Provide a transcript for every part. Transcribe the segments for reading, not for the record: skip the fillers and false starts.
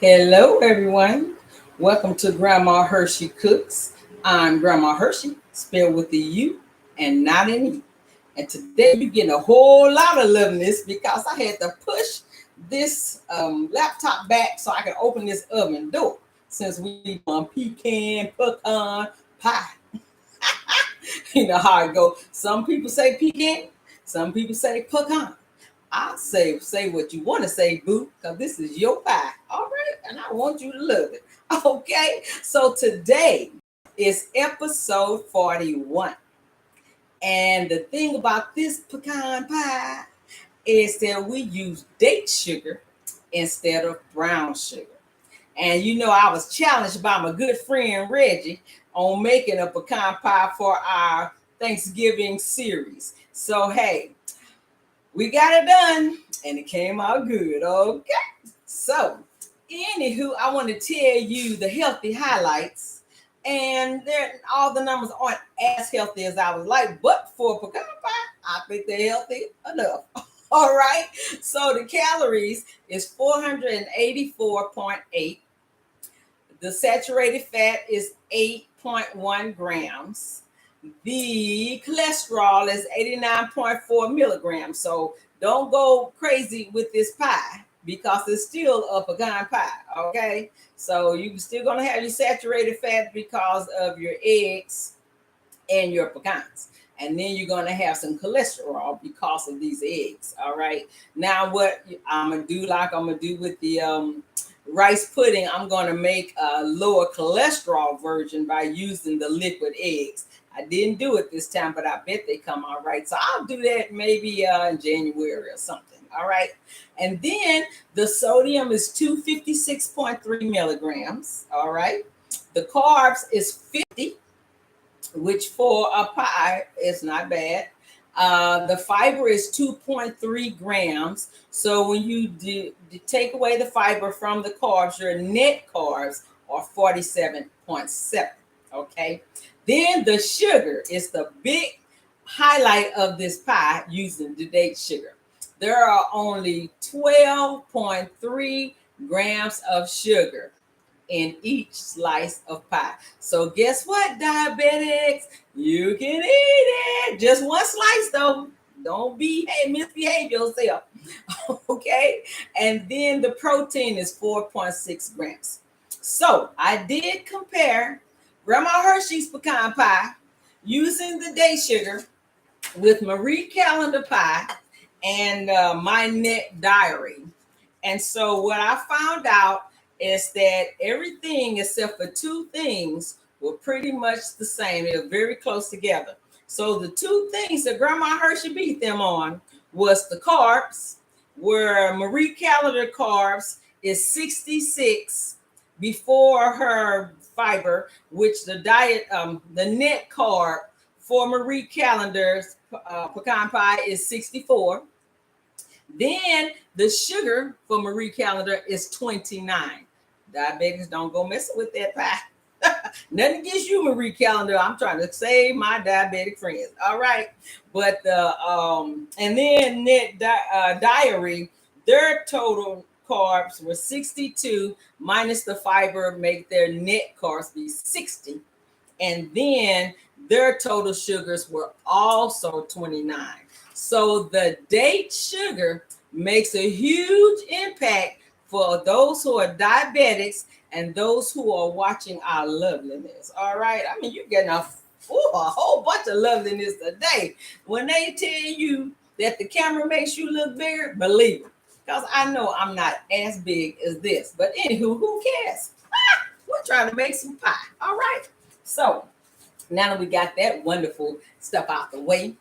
Hello, everyone. Welcome to Grandma Hershey Cooks. I'm Grandma Hershey, spelled with the U and not an E. And today you're getting a whole lot of love in this because I had to push this laptop back so I can open this oven door since we on pecan pie. You know how it go. Some people say pecan, some people say pecan. I say what you want to say, boo, because this is your pie. All right. And I want you to love it. Okay. So today is episode 41. And the thing about this pecan pie is that we use date sugar instead of brown sugar. And you know, I was challenged by my good friend Reggie on making a pecan pie for our Thanksgiving series. So, hey, we got it done and it came out good. Okay. So, anywho, I want to tell you the healthy highlights. And all the numbers aren't as healthy as I would like, but for pecan pie, I think they're healthy enough. All right. So the calories is 484.8. The saturated fat is 8.1 grams. The cholesterol is 89.4 milligrams. So don't go crazy with this pie because it's still a pecan pie. Okay. So you're still going to have your saturated fat because of your eggs and your pecans. And then you're going to have some cholesterol because of these eggs. All right. Now, what I'm going to do, like I'm going to do with the rice pudding, I'm going to make a lower cholesterol version by using the liquid eggs. I didn't do it this time, but I bet they come out right. So I'll do that maybe in January or something. All right. And then the sodium is 256.3 milligrams. All right. The carbs is 50, which for a pie is not bad. The fiber is 2.3 grams. So when you take away the fiber from the carbs, your net carbs are 47.7. Okay. Then the sugar is the big highlight of this pie using the date sugar. There are only 12.3 grams of sugar in each slice of pie. So guess what, diabetics? You can eat it. Just one slice though. Don't misbehave yourself. Okay. And then the protein is 4.6 grams. So I did compare Grandma Hershey's pecan pie using the day sugar with Marie Callender pie and my net diary. And so what I found out is that everything except for two things were pretty much the same. They were very close together. So the two things that Grandma Hershey beat them on was the carbs, where Marie Callender carbs is 66 before her fiber, which the net carb for Marie Callender's pecan pie is 64. Then the sugar for Marie Callender is 29. Diabetics, don't go messing with that pie. Nothing against you, Marie Callender. I'm trying to save my diabetic friends. All right. But and then net diary, their total carbs were 62 minus the fiber, make their net carbs be 60. And then their total sugars were also 29. So the date sugar makes a huge impact for those who are diabetics and those who are watching our loveliness. All right. I mean, you're getting a whole bunch of loveliness today. When they tell you that the camera makes you look bigger, believe it. Because I know I'm not as big as this. But anywho, who cares? We're trying to make some pie. All right. So now that we got that wonderful stuff out the way,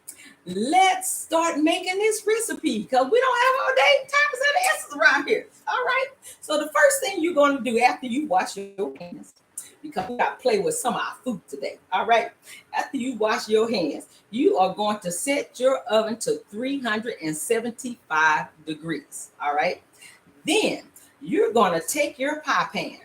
let's start making this recipe because we don't have all day. Time is of the essence around here. All right. So the first thing you're going to do after you wash your hands, because we got to play with some of our food today. All right. After you wash your hands, you are going to set your oven to 375 degrees. All right. Then you're going to take your pie pan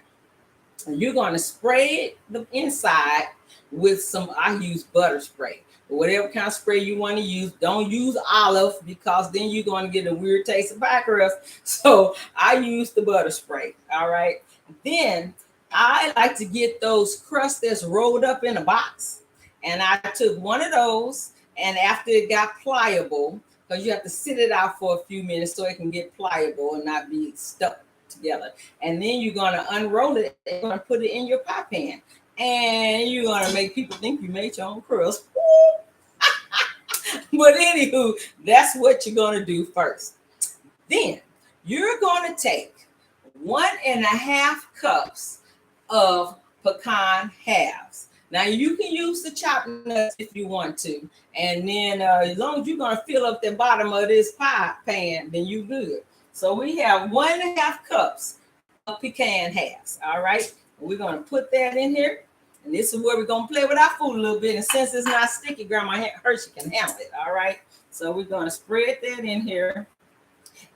and you're going to spray the inside with some, I use butter spray. whatever kind of spray you want to use. Don't use olive because then you're going to get a weird taste of pie crust. So I use the butter spray. All right. Then I like to get those crusts that's rolled up in a box. And I took one of those, and after it got pliable, because you have to sit it out for a few minutes so it can get pliable and not be stuck together. And then you're going to unroll it and you're going to put it in your pie pan. And you're going to make people think you made your own crust. But anywho, that's what you're going to do first. Then you're going to take 1.5 cups of pecan halves. Now you can use the chopped nuts if you want to. And then as long as you're going to fill up the bottom of this pie pan, then you good. So we have 1.5 cups of pecan halves. All right. We're going to put that in here. And this is where we're going to play with our food a little bit. And since it's not sticky, Grandma Hershey can handle it. All right. So we're going to spread that in here.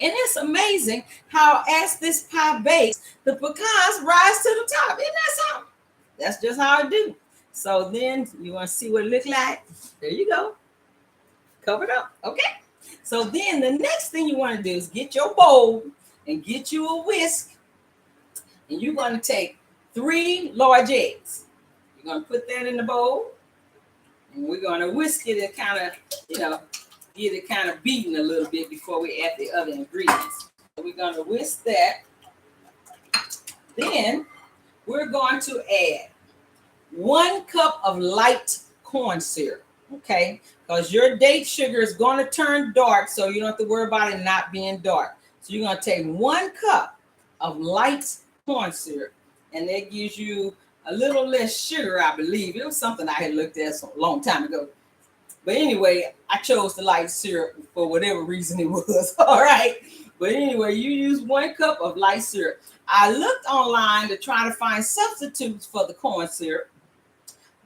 And it's amazing how as this pie bakes, the pecans rise to the top. Isn't that something? That's just how I do. So then you want to see what it looks like? There you go. Cover it up. Okay. So then the next thing you want to do is get your bowl and get you a whisk. And you're going to take 3 large eggs. You're going to put that in the bowl. And we're going to whisk it and kind of, get it kind of beaten a little bit before we add the other ingredients. So we're going to whisk that. Then we're going to add 1 cup of light corn syrup, okay? Because your date sugar is going to turn dark, so you don't have to worry about it not being dark. So you're going to take 1 cup of light corn syrup, and that gives you a little less sugar, I believe. It was something I had looked at a long time ago. But anyway, I chose the light syrup for whatever reason it was, all right? But anyway, you use 1 cup of light syrup. I looked online to try to find substitutes for the corn syrup,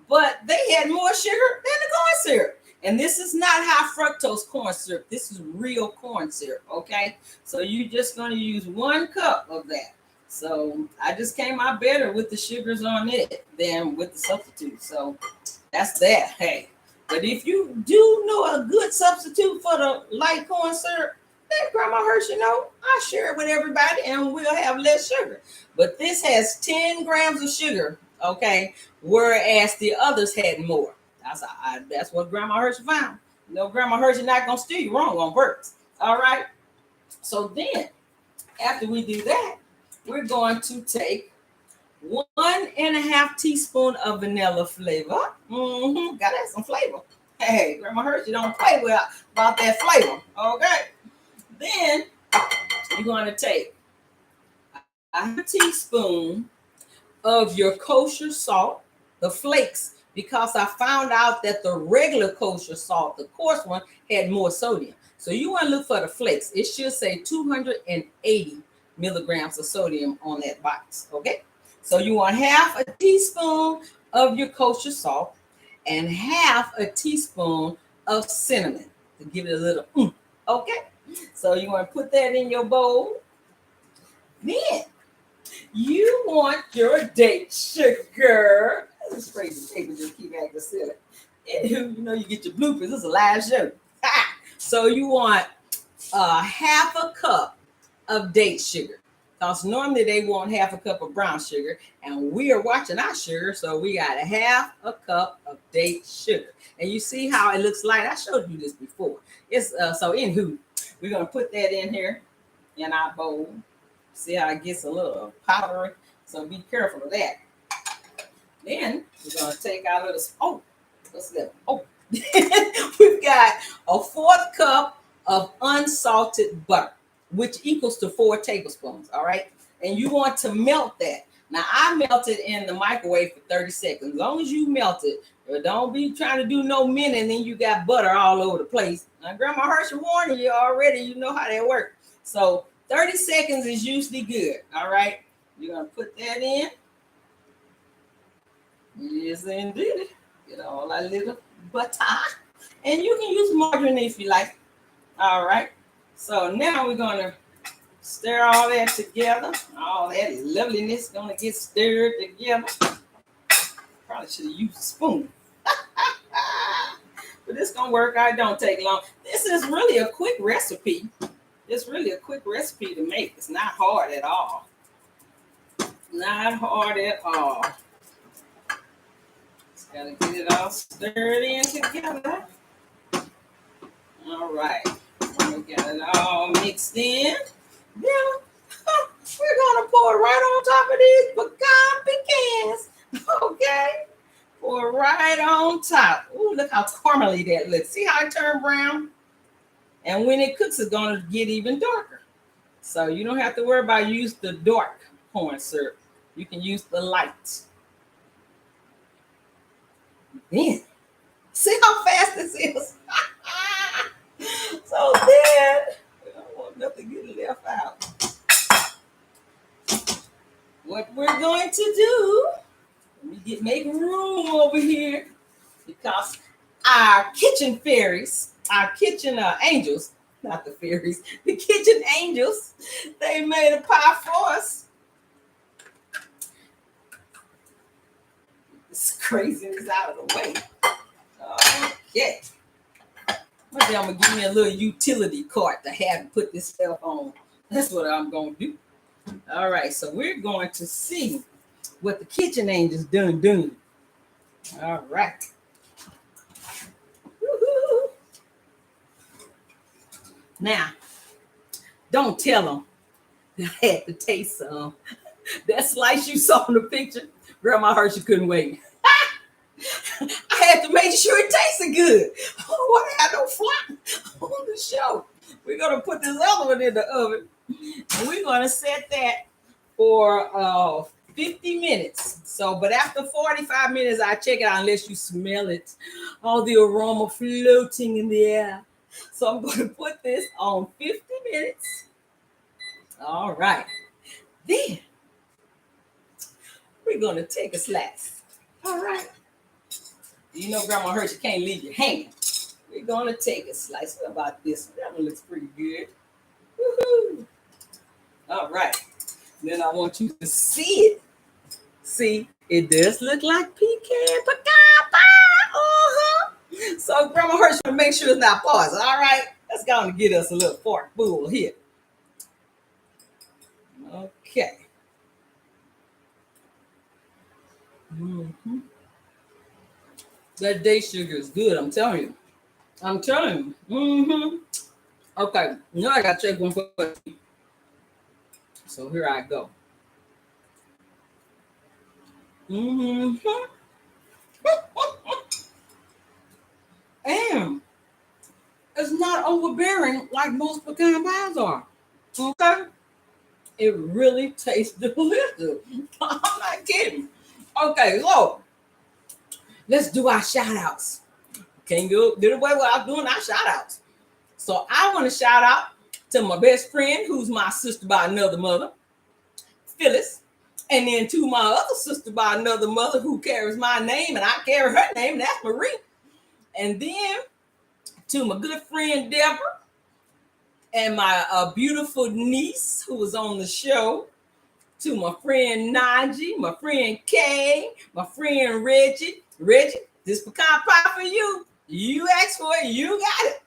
but they had more sugar than the corn syrup. And this is not high fructose corn syrup. This is real corn syrup, okay? So you're just going to use 1 cup of that. So I just came out better with the sugars on it than with the substitute. So that's that, hey. But if you do know a good substitute for the light corn syrup, let Grandma Hershey know. I'll share it with everybody and we'll have less sugar. But this has 10 grams of sugar, okay? Whereas the others had more. That's what Grandma Hershey found. Grandma Hershey not going to steer you wrong on purpose. All right? So then, after we do that, we're going to take 1.5 teaspoon of vanilla flavor. Gotta have some flavor. Hey, Grandma Hershey don't play about that flavor. Okay. Then you're going to take a teaspoon of your kosher salt, the flakes, because I found out that the regular kosher salt, the coarse one, had more sodium. So you want to look for the flakes. It should say 280 milligrams of sodium on that box. Okay. So you want 1/2 teaspoon of your kosher salt and 1/2 teaspoon of cinnamon to give it a little okay. So you want to put that in your bowl. Then you want your date sugar. This crazy paper just keep acting silly. Anywho, you get your bloopers. This is a live show. So you want 1/2 cup of date sugar. Because normally they want 1/2 cup of brown sugar, and we are watching our sugar, so we got 1/2 cup of date sugar. And you see how it looks like? I showed you this before. It's so anywho, we're gonna put that in here in our bowl. See how it gets a little powdery. So be careful of that. Then we're gonna take our little what's that? We've got a 1/4 cup of unsalted butter, which equals to 4 tablespoons, all right? And you want to melt that. Now, I melt it in the microwave for 30 seconds. As long as you melt it, don't be trying to do no minute and then you got butter all over the place. Now, Grandma Hershey warned you already. You know how that works. So 30 seconds is usually good, all right? You're going to put that in. Yes, indeed. Get all that little butter. And you can use margarine if you like. All right. So now we're going to stir all that together. All that loveliness going to get stirred together. Probably should have used a spoon. but it's gonna work out. It don't take long. This is really a quick recipe. It's really a quick recipe to make. It's not hard at all. Not hard at all. Just gotta get it all stirred in together. All right. We got it all mixed in. Then we're gonna pour it right on top of these pecan pecans. Okay. Pour it right on top. Ooh, look how caramely that looks. See how it turned brown? And when it cooks, it's gonna get even darker. So you don't have to worry about using the dark corn syrup. You can use the light. Then, see how fast this is? So then, I don't want nothing getting left out. What we're going to do, let me make room over here, because our kitchen fairies, our kitchen angels, not the fairies, the kitchen angels, they made a pie for us. This craziness out of the way. Okay. One day I'm gonna give me a little utility cart to have to put this stuff on. That's what I'm gonna do. All right, so we're going to see what the kitchen angels done. All right. Woo-hoo. Now, don't tell them I had to taste some. That slice you saw in the picture, Grandma Hershey couldn't wait. I had to make sure it tasted good. Oh, I had no fly on the show. We're gonna put this other one in the oven, and we're gonna set that for 50 minutes. So, but after 45 minutes, I check it out unless you smell it, all the aroma floating in the air. So I'm gonna put this on 50 minutes. All right. Then we're gonna take a slice. All right. You know, Grandma Hershey can't leave your hand. We're gonna take a slice. What about this one? That one looks pretty good. Woohoo! All right. Then I want you to see it. See, it does look like pecan pie. Uh-huh. So Grandma Hershey will make sure it's not paused. All right. That's going to get us a little fork bowl here. Okay. Mm-hmm. That day sugar is good, I'm telling you. Mm-hmm. Okay, now I gotta take one for you. So here I go. Mm-hmm. And it's not overbearing like most pecan pies are. Okay? It really tastes delicious. I'm not kidding. Okay, so let's do our shout outs. Can't go get away without doing our shout outs. So I want to shout out to my best friend, who's my sister by another mother, Phyllis. And then to my other sister by another mother who carries my name, and I carry her name, and that's Marie. And then to my good friend Deborah, and my beautiful niece who was on the show, to my friend Najee, my friend Kay, my friend Reggie. Reggie, this pecan pie for you. You asked for it, you got it.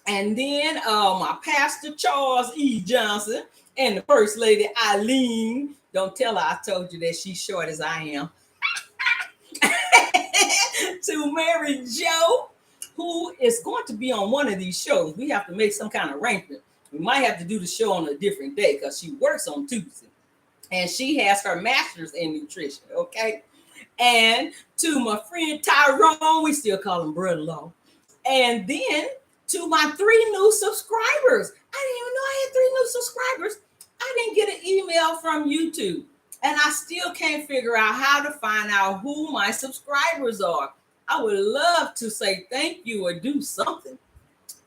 And then my pastor Charles E. Johnson and the first lady Eileen. Don't tell her I told you that she's short as I am. To Mary Jo, who is going to be on one of these shows. We have to make some kind of arrangement. We might have to do the show on a different day because she works on Tuesday. And she has her master's in nutrition, okay? And to my friend Tyrone, we still call him brother-in-law. And then to my 3 new subscribers. I didn't even know I had 3 new subscribers. I didn't get an email from YouTube. And I still can't figure out how to find out who my subscribers are. I would love to say thank you or do something.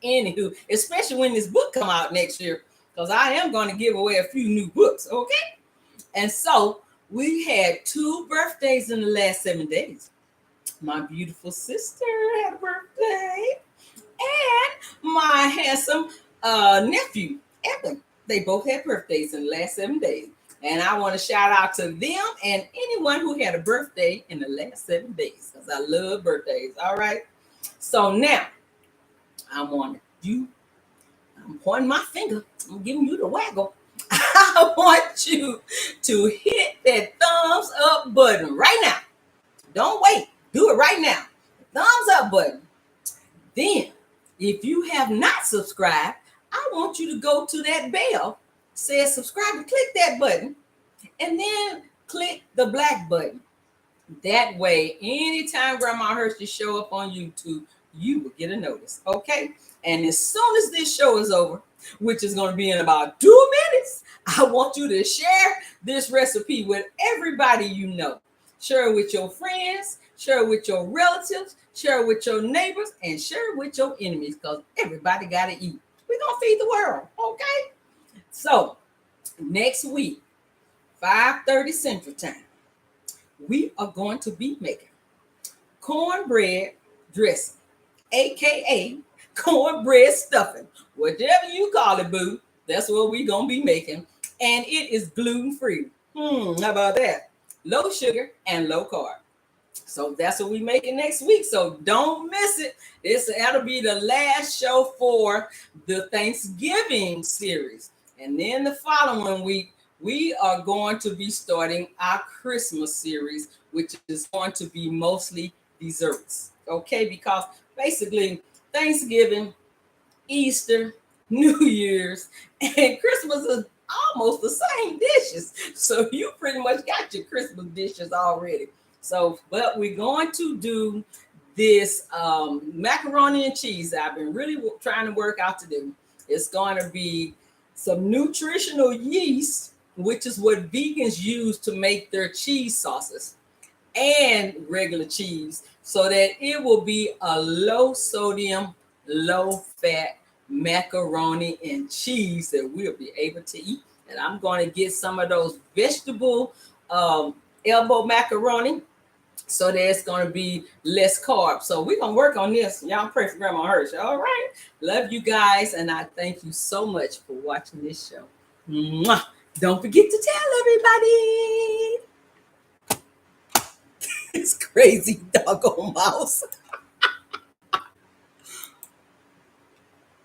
Anywho, especially when this book come out next year, because I am going to give away a few new books, okay? And so we had 2 birthdays in the last 7 days. My beautiful sister had a birthday, and my handsome nephew, Evan. They both had birthdays in the last 7 days. And I want to shout out to them and anyone who had a birthday in the last 7 days, because I love birthdays. All right. So now I want you, I'm pointing my finger, I'm giving you the waggle. I want you to hit that thumbs up button right now. Don't wait. Do it right now. Thumbs up button. Then, if you have not subscribed, I want you to go to that bell, says subscribe, and click that button, and then click the black button. That way, anytime Grandma Hershey show up on YouTube, you will get a notice, okay? And as soon as this show is over, which is going to be in about 2 minutes, I want you to share this recipe with everybody you know. Share it with your friends, share it with your relatives, share it with your neighbors, and share it with your enemies, because everybody got to eat. We're going to feed the world, okay? So, next week, 5:30 Central Time, we are going to be making cornbread dressing, aka cornbread stuffing, whatever you call it, boo. That's what we're gonna be making, and it is gluten-free. How about that? Low sugar and low carb. So that's what we're making next week. So don't miss it. That'll be the last show for the Thanksgiving series, and then the following week we are going to be starting our Christmas series, which is going to be mostly desserts. Okay, because basically Thanksgiving, Easter, New Year's, and Christmas is almost the same dishes. So you pretty much got your Christmas dishes already. So, but we're going to do this macaroni and cheese that I've been really trying to work out to do. It's going to be some nutritional yeast, which is what vegans use to make their cheese sauces, and regular cheese, so that it will be a low sodium, low fat macaroni and cheese that we'll be able to eat. And I'm going to get some of those vegetable elbow macaroni, so there's going to be less carbs. So we're going to work on this. Y'all pray for Grandma Hershey. All right. Love you guys. And I thank you so much for watching this show. Mwah. Don't forget to tell everybody. It's crazy doggone mouse.